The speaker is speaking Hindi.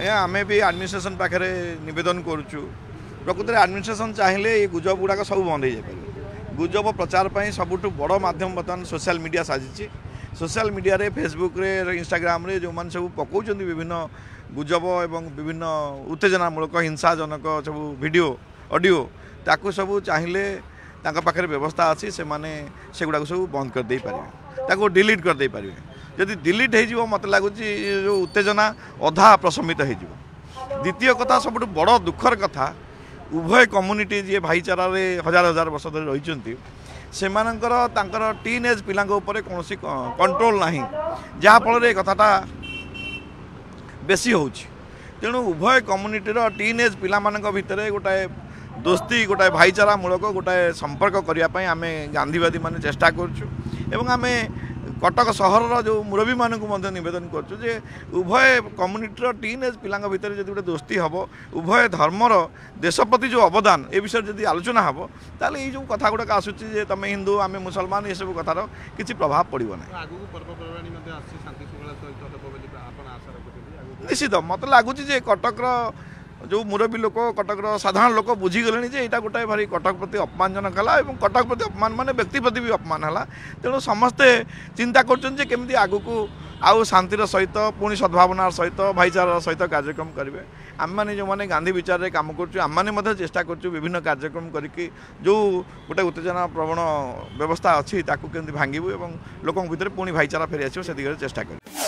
आम भी आडमिनिस्ट्रेशन पाखे नवेदन करुचु प्रकृत में आडमिनिस्ट्रेशन चाहिए ये गुजब गुड़ाक सब बंद हो जाए गुजब प्रचार पर सबुठ बड़ माध्यम बर्तमान सोशल मीडिया साजिश सोशल मीडिया रे फेसबुक रे इंस्टाग्राम रे जो मैंने सब पकाउं विभिन्न गुजब एवं विभिन्न उत्तेजनामूलक हिंसाजनक सब वीडियो ऑडियो ताकू सब चाहिए पाखे व्यवस्था अच्छी से माने सेगुड़ा सब बंद कर दे पारे ताको डिलीट कर दे पारे जदि डिलीट हो मत लगुच जो उत्तेजना अधा प्रशमित हो द्वितीय कथा सब बड़ दुखर कथा उभय कम्युनिटी जी भाईचारा रे हजार हजार वर्ष धरी रही से टीन एज पिला कौन कंट्रोल ना जहाँफल कथाटा बेसी होची तेणु उभय कम्युनिटीर टीन एज पिला भितर गोटाए दोस्ती गोटाए भाईचारा मूलक गोटाए संपर्क करने आम गांधीवादी मान चेष्टा करुँ आम कटक सहर जो मुरबी मानक नवेदन करुँ उभय कम्युनिटीर टीन एज पिला भितर जो गोटे दोस्ती हम उभय धर्मर देश प्रति जो अवदान ए विषय जब आलोचना हम ताल ये जो कथा गुड़ाक आसूँ तुम हिंदू आम मुसलमान ये सब कथार किसी प्रभाव पड़ो ना निश्चित मत लगुच कटक जो मुरबी लोक कटक साधारण लोक बुझीगले यहाँ गोटाए भारी कटक प्रति अपमानजनक है कटक प्रति अपमान माने व्यक्ति प्रति भी अपमान है तेणु समस्ते चिंता करमती आग को आउ शांतिर सहित पुणी सद्भावनार सहित भाईचारार सहित कार्यक्रम करेंगे आम मैंने जो मैंने गांधी विचार में कम कर चेष्टा कर विभिन्न कार्यक्रम करके जो गोटे उत्तेजना प्रवण व्यवस्था अच्छी ताकू केमती भांगू और लोक भीतर पुणी भाईचारा फेरी आसो से दिगरे चेष्टा कर